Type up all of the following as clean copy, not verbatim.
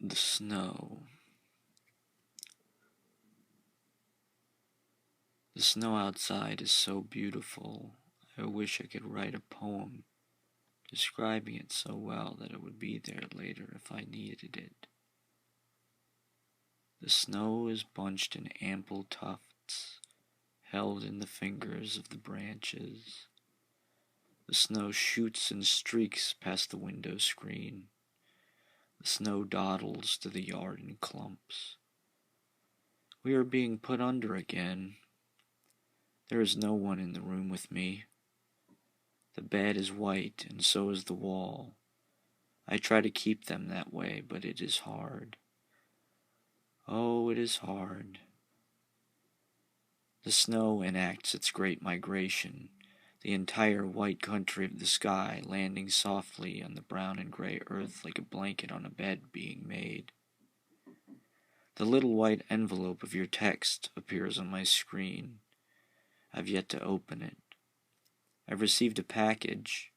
The snow. The snow outside is so beautiful. I wish I could write a poem describing it so well that it would be there later if I needed it. The snow is bunched in ample tufts, held in the fingers of the branches. The snow shoots and streaks past the window screen. The snow dawdles to the yard in clumps. We are being put under again. There is no one in the room with me. The bed is white, and so is the wall. I try to keep them that way, but it is hard. Oh, it is hard. The snow enacts its great migration, the entire white country of the sky landing softly on the brown and gray earth like a blanket on a bed being made. The little white envelope of your text appears on my screen. I've yet to open it. I've received a package.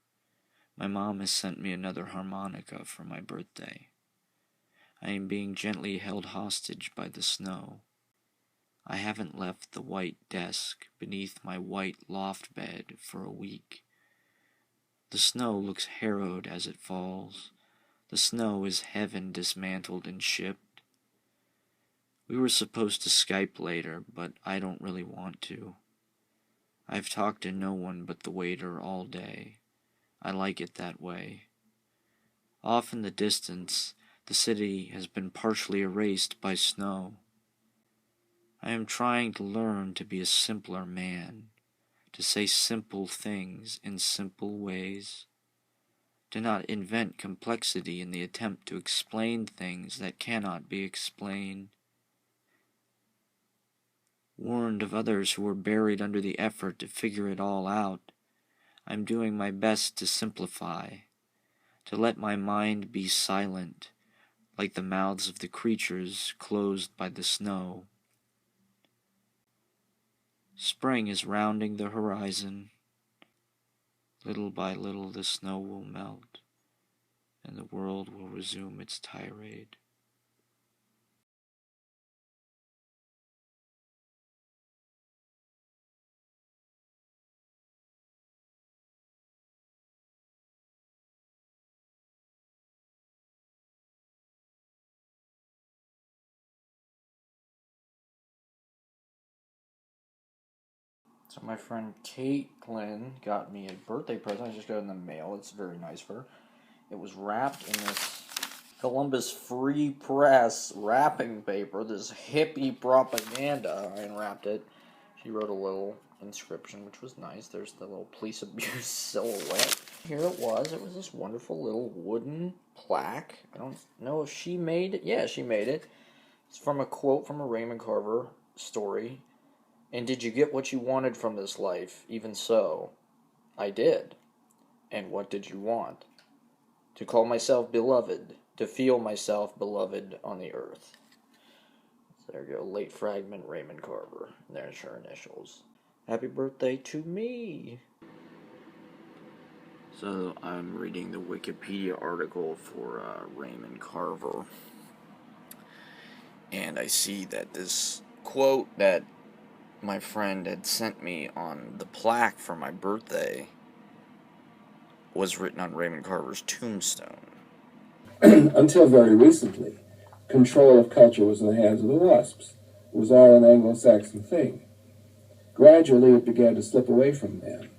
My mom has sent me another harmonica for my birthday. I am being gently held hostage by the snow. I haven't left the white desk beneath my white loft bed for a week. The snow looks harrowed as it falls. The snow is heaven dismantled and shipped. We were supposed to Skype later, but I don't really want to. I've talked to no one but the waiter all day. I like it that way. Off in the distance, the city has been partially erased by snow. I am trying to learn to be a simpler man, to say simple things in simple ways, to not invent complexity in the attempt to explain things that cannot be explained. Warned of others who were buried under the effort to figure it all out, I'm doing my best to simplify, to let my mind be silent, like the mouths of the creatures closed by the snow. Spring is rounding the horizon. Little by little the snow will melt, and the world will resume its tirade. So my friend Caitlin got me a birthday present. I just got it in the mail. It's very nice of her. It was wrapped in this Columbus Free Press wrapping paper, this hippie propaganda. I unwrapped it. She wrote a little inscription, which was nice. There's the little police abuse silhouette. Here it was. It was this wonderful little wooden plaque. I don't know if she made it. Yeah, she made it. It's from a quote from a Raymond Carver story. And did you get what you wanted from this life? Even so, I did. And what did you want? To call myself beloved, to feel myself beloved on the earth. So there you go, late fragment Raymond Carver. There's her initials. Happy birthday to me! So I'm reading the Wikipedia article for Raymond Carver. And I see that this quote that my friend had sent me on the plaque for my birthday was written on Raymond Carver's tombstone. Until very recently, control of culture was in the hands of the WASPs. It was all an Anglo-Saxon thing. Gradually, it began to slip away from them.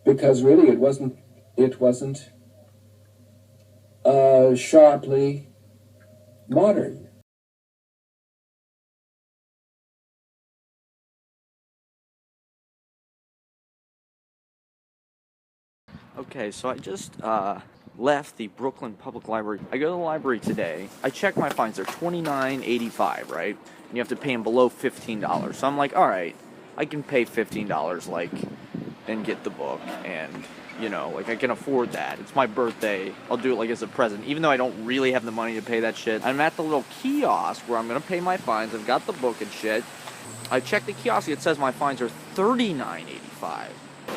Because really, it wasn't sharply modern. Okay, so I just left the Brooklyn Public Library. I go to the library today. I check my fines. They're $29.85, right? And you have to pay them below $15. So I'm like, all right, I can pay $15, like, and get the book. And, you know, like, I can afford that. It's my birthday. I'll do it, like, as a present. Even though I don't really have the money to pay that shit. I'm at the little kiosk where I'm going to pay my fines. I've got the book and shit. I check the kiosk. It says my fines are $39.85.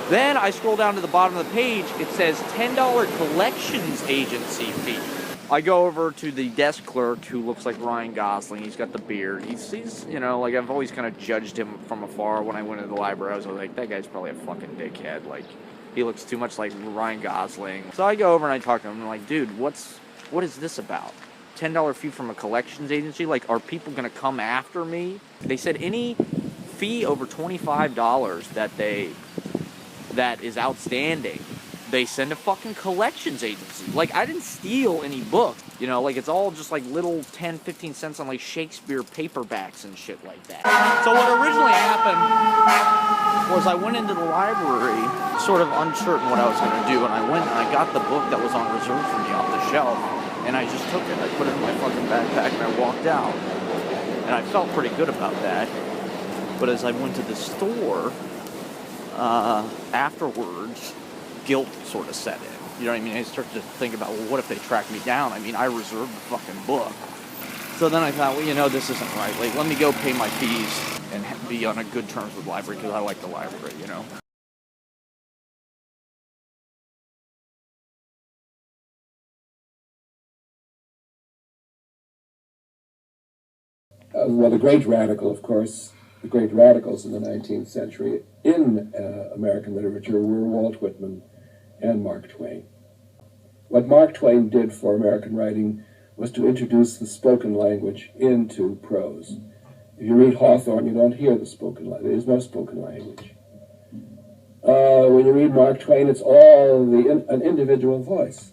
Then I scroll down to the bottom of the page. It says $10 collections agency fee. I go over to the desk clerk who looks like Ryan Gosling. He's got the beard. He's you know, like, I've always kind of judged him from afar when I went into the library. I was like, that guy's probably a fucking dickhead. Like, he looks too much like Ryan Gosling. So I go over and I talk to him. I'm like, dude, what is this about? $10 fee from a collections agency? Like, are people going to come after me? They said any fee over $25 that is outstanding, they send a fucking collections agency. Like, I didn't steal any books. You know, like, it's all just like little 10, 15 cents on like Shakespeare paperbacks and shit like that. So what originally happened was I went into the library sort of uncertain what I was going to do, and I went and I got the book that was on reserve for me off the shelf, and I just took it. I put it in my fucking backpack and I walked out. And I felt pretty good about that. But as I went to the store, afterwards, guilt sort of set in. You know what I mean? I started to think about, well, what if they track me down? I mean, I reserved the fucking book. So then I thought, well, you know, this isn't right. Like, let me go pay my fees and be on a good terms with the library, because I like the library, you know? Well, the great radical, of course, the great radicals in the 19th century in American literature were Walt Whitman and Mark Twain. What Mark Twain did for American writing was to introduce the spoken language into prose. If you read Hawthorne, you don't hear the spoken language. There is no spoken language. When you read Mark Twain, it's all an individual voice,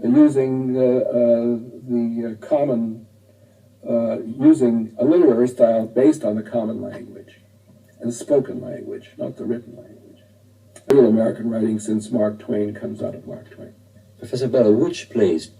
using the common, using a literary style based on the common language and spoken language, not the written language. Real American writing since Mark Twain comes out of Mark Twain. Professor Bell, which plays?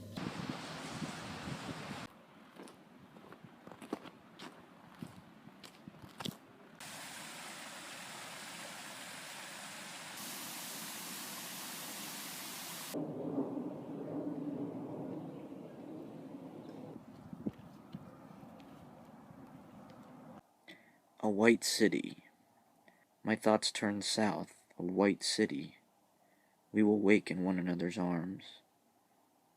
A white city. My thoughts turn south. A white city. We will wake in one another's arms.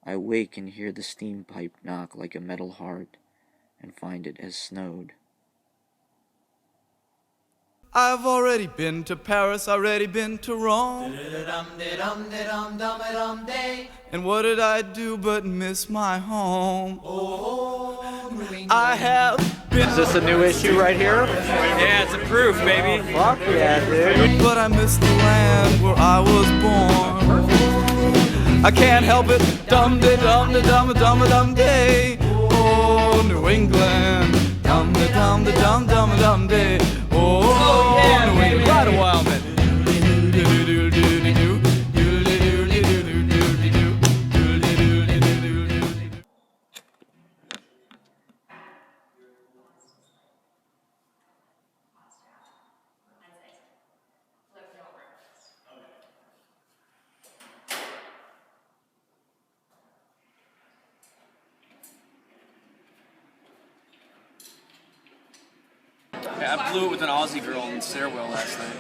I wake and hear the steam pipe knock like a metal heart, and find it has snowed. I've already been to Paris, already been to Rome. And what did I do but miss my home? I have been. Is this a new issue right here? Yeah, it's a proof, baby. Fuck yeah, dude. But I miss the land where I was born. I can't help it. Dum-de-dum-de-dum-a-dum-a-dum-day. Oh, New England. Dum-de-dum-de-dum-dum-a-dum-day. Oh, yeah, New England. Right a while, man. Yeah, I blew it with an Aussie girl in the stairwell last night.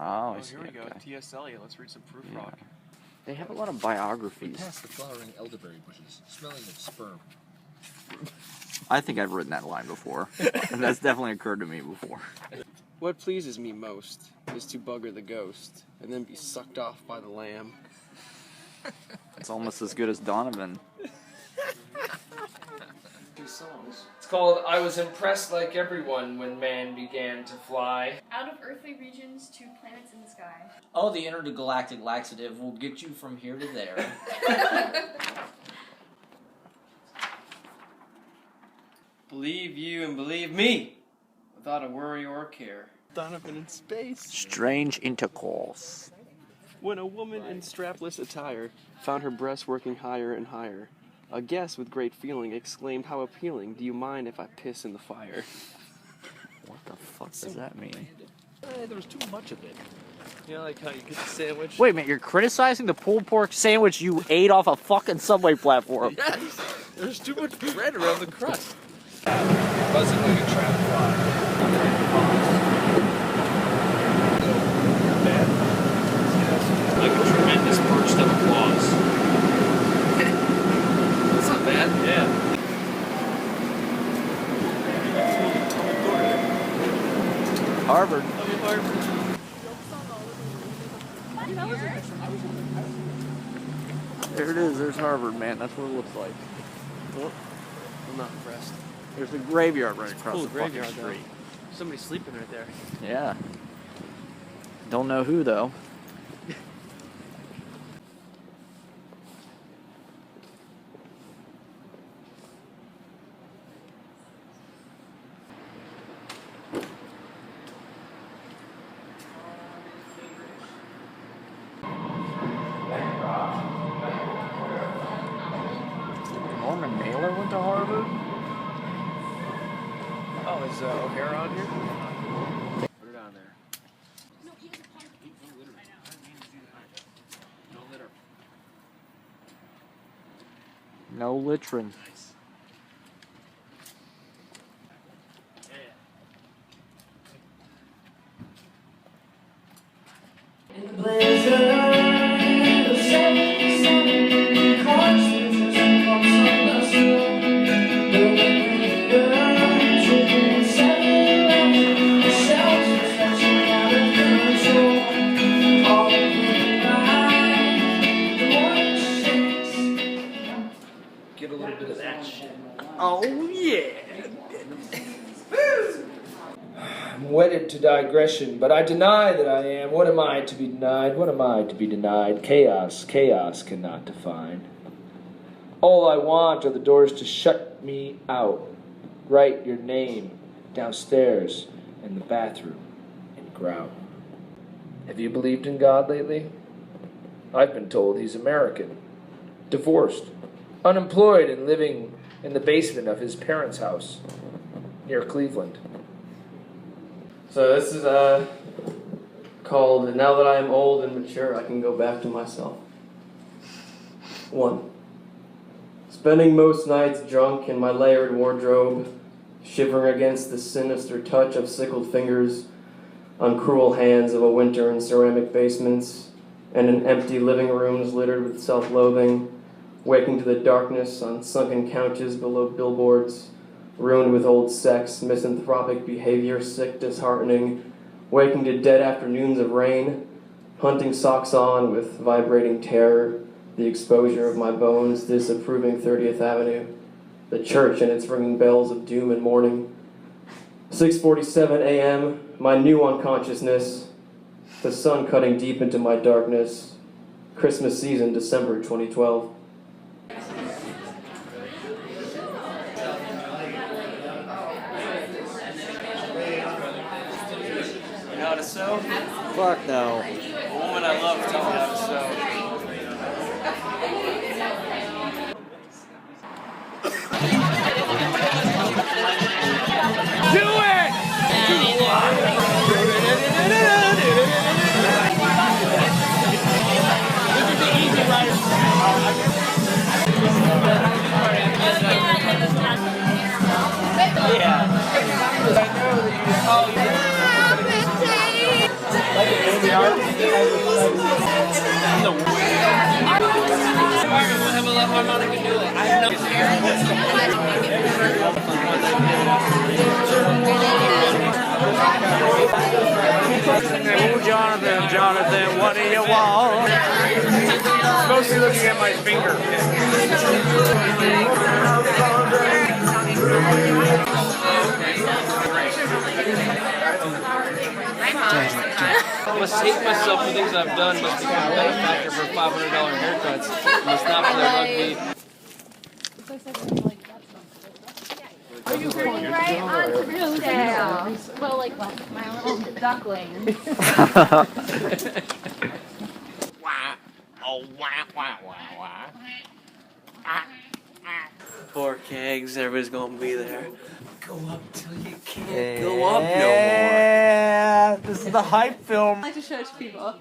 Oh, I see. Here we go. Okay. T.S. Eliot. Let's read some proof rock. They have a lot of biographies. Past the flowering elderberry bushes, smelling of sperm. I think I've written that line before. And that's definitely occurred to me before. What pleases me most is to bugger the ghost and then be sucked off by the lamb. It's almost as good as Donovan. It's called I Was Impressed Like Everyone When Man Began to Fly. Out of earthly regions to planets in the sky. Oh, the intergalactic laxative will get you from here to there. Believe you and believe me, without a worry or a care. Donovan in space. Strange intercourse. When a woman in strapless attire found her breasts working higher and higher, A guest with great feeling exclaimed, "How appealing. Do you mind if I piss in the fire?" What the fuck does that mean? There was too much of it. You know, like how you get the sandwich? Wait a minute, you're criticizing the pulled pork sandwich you ate off a fucking subway platform? Yes! There's too much bread around the crust. Buzzing like a trap fly. Like a tremendous burst of applause. That's not bad. Yeah. Harvard. There it is, there's Harvard, man. That's what it looks like. Well, I'm not impressed. There's a graveyard right across Cool the fucking graveyard, street. though. Somebody's sleeping right there. Yeah. Don't know who, though. Norman Mailer went to Harvard? Oh, is O'Hara on here? Put it on there. No litter. No littering. Get a little bit of that shit. Oh, yeah. I'm wedded to digression, but I deny that I am. What am I to be denied? What am I to be denied? Chaos, chaos cannot define. All I want are the doors to shut me out. Write your name downstairs in the bathroom and grout. Have you believed in God lately? I've been told he's American, divorced, unemployed, and living in the basement of his parents' house near Cleveland. So this is called "Now That I Am Old and Mature, I Can Go Back to Myself." 1. Spending most nights drunk in my layered wardrobe, shivering against the sinister touch of sickled fingers on cruel hands of a winter in ceramic basements and in empty living rooms littered with self-loathing, waking to the darkness on sunken couches below billboards, ruined with old sex, misanthropic behavior, sick, disheartening, waking to dead afternoons of rain, hunting socks on with vibrating terror, the exposure of my bones, disapproving 30th Avenue, the church and its ringing bells of doom and mourning. 6:47 a.m., my new unconsciousness, the sun cutting deep into my darkness, Christmas season, December 2012. You know how to sew? Fuck no. A woman I love taught me how to sew. Do it! Jonathan, what do you want? Supposed to be looking at my finger. I must hate myself for things I've done, must become a benefactor for $500 haircuts, must not play rugby. Are you going right on through there? Well, like what? My little duckling. Oh, wah, wah, wah, wah. Ah. 4 kegs, everybody's gonna be there. Go up till you can't Yeah. go up no more. Yeah, this is the hype film. I like to show it to people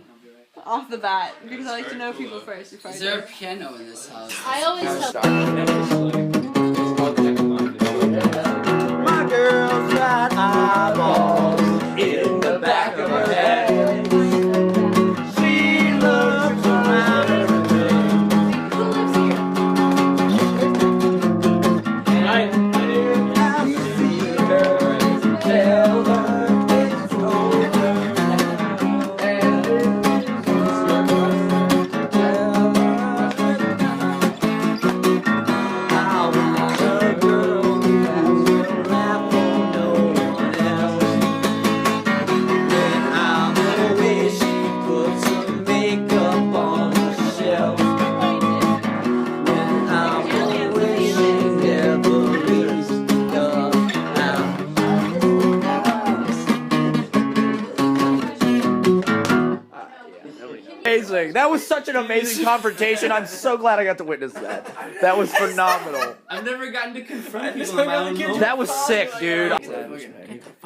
off the bat because I like to know people first before I do. Is there a piano in this house? I always tell My girl's got eyeballs in the back of her head. She looks around everything. who lives here? And I see her and tell her it's over. And it's over. Tell her I want a girl who will laugh for no one else. When I'm away, she puts some makeup on the shelf. When I'm away, she never leaves the house. Amazing. That was such an amazing confrontation. I'm so glad I got to witness that. That was phenomenal. I've never gotten to confront people in my own home. That was sick, dude.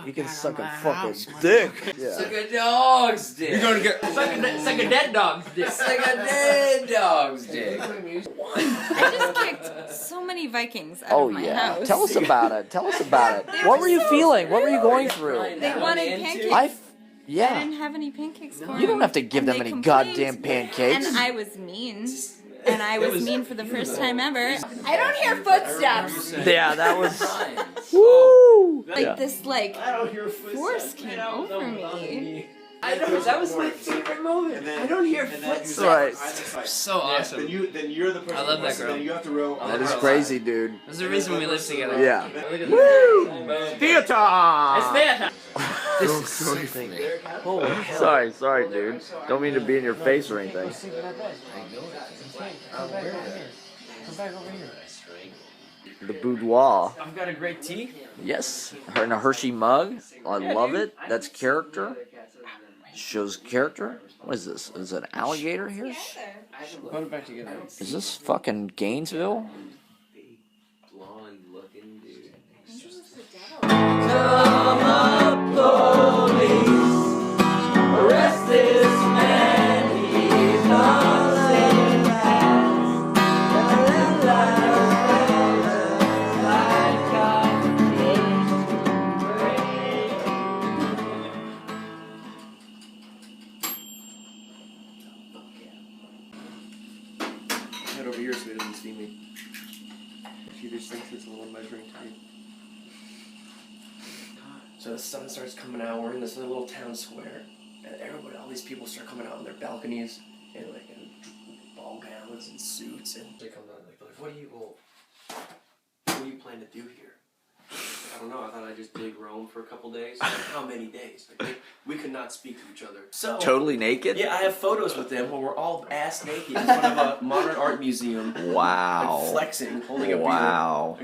You can suck a fucking dick. Suck a dog's dick. You're gonna get Suck a dead dog's dick. Suck a dead dog's dick. I just kicked so many Vikings out of my house. Tell us about it. Tell us about it. What were you feeling? What were you going through? They wanted pancakes. I Yeah. didn't have any pancakes for them. You don't have to give and them they any complained, goddamn pancakes. And I was mean. And I was mean for the first time ever. I don't hear footsteps. Yeah, that was. Woo! Like this, force came over me. That was my favorite moment. I don't hear footsteps. Right. So awesome. Then you're the person. I love that girl. Then you have to row. That is crazy, dude. There's a reason we live together. Yeah. Woo! Theater! It's theater! This is something. Holy hell. Sorry, dude. Don't mean to be in your face or anything. Come back over here. The boudoir. I've got a great tea. Yes. Her in a Hershey mug. I love it. That's character. Shows character. What is this? Is it an alligator here? Put it back together. Is this fucking Gainesville? Blonde looking dude. Come up, police. Arrest this man. He's not saying Head over here so he doesn't see me. She just thinks it's a little measuring tape. So the sun starts coming out. We're in this little town square, and everybody, all these people start coming out on their balconies in ball gowns and suits, and they come out like, what do you plan to do here? I don't know. I thought I'd just dig Rome for a couple days. Like, how many days? Like, we could not speak to each other. So Totally naked? yeah, I have photos with them where we're all ass naked in front of a modern art museum. Wow. Like flexing, holding a beer. Wow.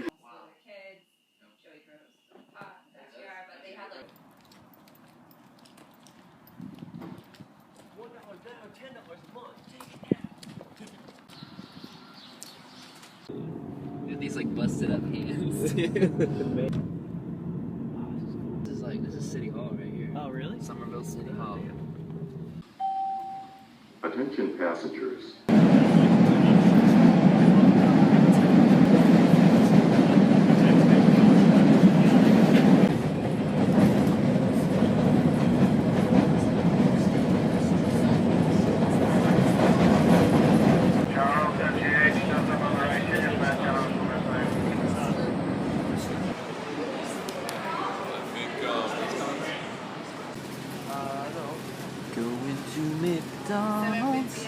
These busted up hands. This is City Hall right here. Oh really? Somerville City Hall. Attention passengers. Going to McDonald's.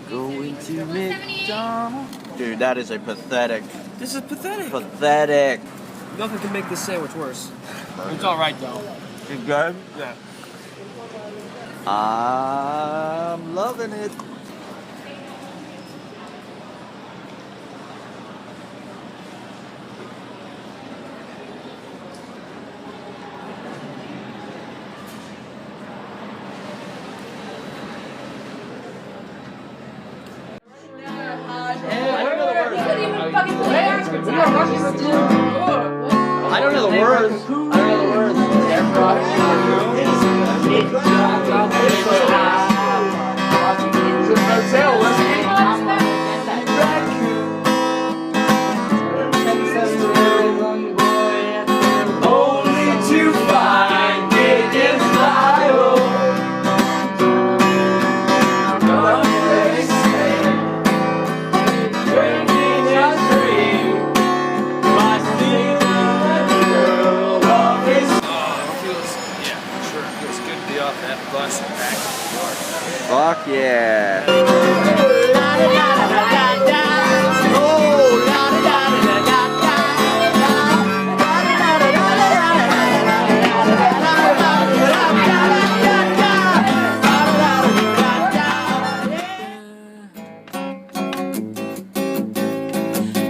Going to McDonald's. Dude, that is a pathetic. This is pathetic. Pathetic. Nothing can make this sandwich worse. It's alright though. You good? Yeah. I'm loving it. I don't know the words. I don't know the words. Only to find it in style. Drinking your dream. My secret girl of his. Sure, it feels good to be off that bus and back to New York. Fuck yeah.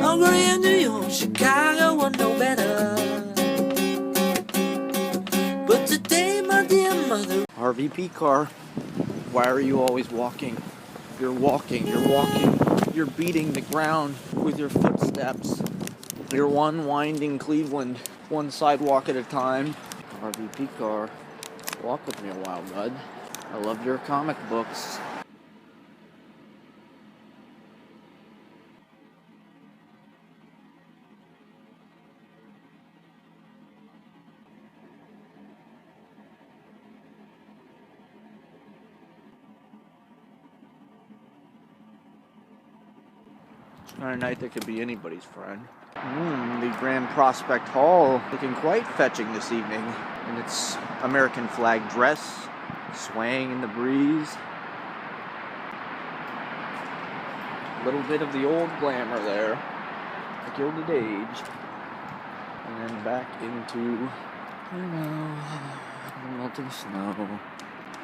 Hungary in New York, Chicago was no better. But today, my dear mother. Harvey Pekar, why are you always walking? You're walking, you're beating the ground with your footsteps. You're one winding Cleveland, one sidewalk at a time. Harvey Pekar, walk with me a while, bud. I love your comic books. Not a night that could be anybody's friend. The Grand Prospect Hall looking quite fetching this evening in its American flag dress, swaying in the breeze. A little bit of the old glamour there, the Gilded Age, and then back into, the melting snow,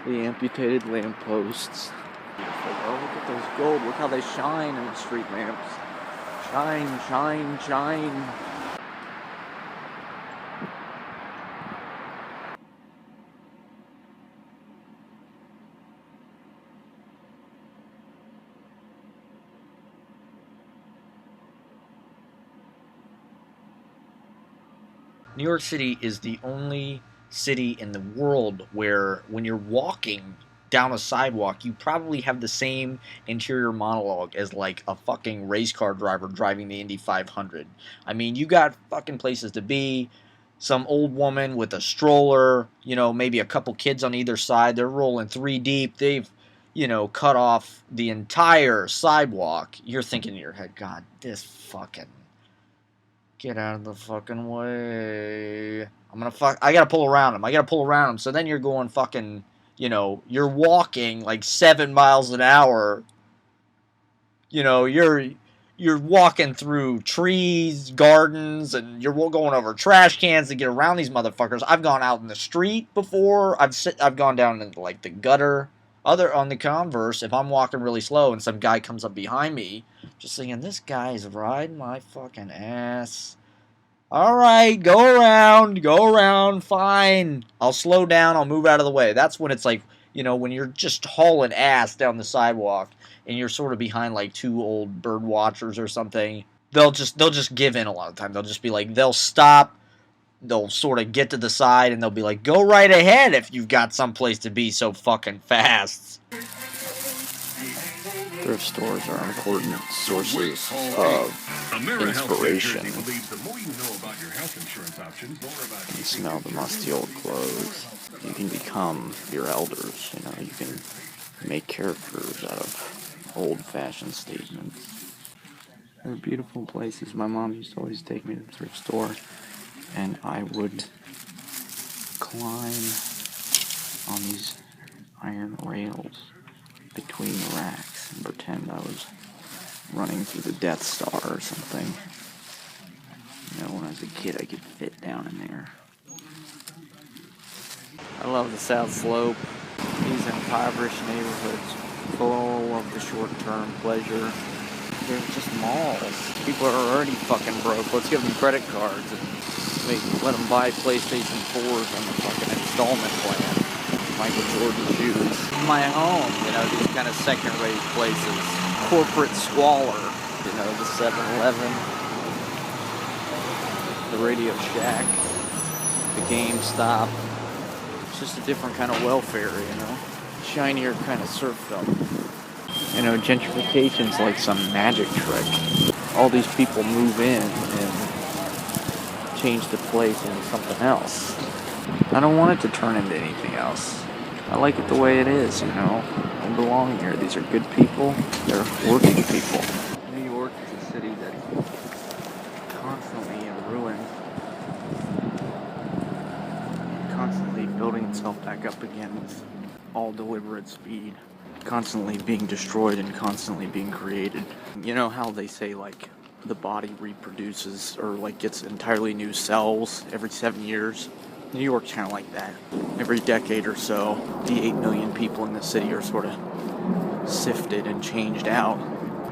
the amputated lampposts. Beautiful. Oh, look at those gold. Look how they shine in the street lamps. Shine, shine, shine. New York City is the only city in the world where when you're walking down a sidewalk, you probably have the same interior monologue as like a fucking race car driver driving the Indy 500. I mean, you got fucking places to be. Some old woman with a stroller, you know, maybe a couple kids on either side. They're rolling 3 deep. They've, you know, cut off the entire sidewalk. You're thinking in your head, God, this fucking... Get out of the fucking way. I gotta pull around him. So then you're going fucking... You know, you're walking like 7 miles an hour. You know, you're walking through trees, gardens, and you're going over trash cans to get around these motherfuckers. I've gone out in the street before. I've gone down into like the gutter. On the converse, if I'm walking really slow and some guy comes up behind me, just thinking, this guy's riding my fucking ass. Alright, go around, fine. I'll slow down, I'll move out of the way. That's when it's like, you know, when you're just hauling ass down the sidewalk and you're sort of behind like 2 old bird watchers or something. They'll just give in a lot of the time. They'll just be like, they'll stop, they'll sort of get to the side, and they'll be like, go right ahead if you've got someplace to be so fucking fast. Thrift stores are important sources of inspiration. You smell the musty old clothes. You can become your elders, you know, you can make characters out of old-fashioned statements. They're beautiful places. My mom used to always take me to the thrift store, and I would climb on these iron rails between the racks and pretend I was running through the Death Star or something. You know, when I was a kid, I could fit down in there. I love the South Slope. These impoverished neighborhoods full of the short-term pleasure. They're just malls. People are already fucking broke. Let's give them credit cards and let them buy PlayStation 4s on the fucking installment plan. Michael Jordan shoes. My home, you know, these kind of second-rate places. Corporate squalor, you know, the 7-Eleven. the Radio Shack, the GameStop. It's just a different kind of welfare, you know? Shinier kind of serfdom. You know, gentrification's like some magic trick. All these people move in and change the place into something else. I don't want it to turn into anything else. I like it the way it is, you know? I belong here. These are good people. They're working people. New York is a city that's constantly in ruin. Constantly building itself back up again with all deliberate speed. Constantly being destroyed and constantly being created. You know how they say, like, the body reproduces or, like, gets entirely new cells every 7 years? New York's kind of like that. Every decade or so, the 8 million people in the city are sort of sifted and changed out.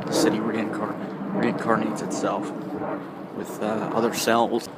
The city reincarnates itself with other cells.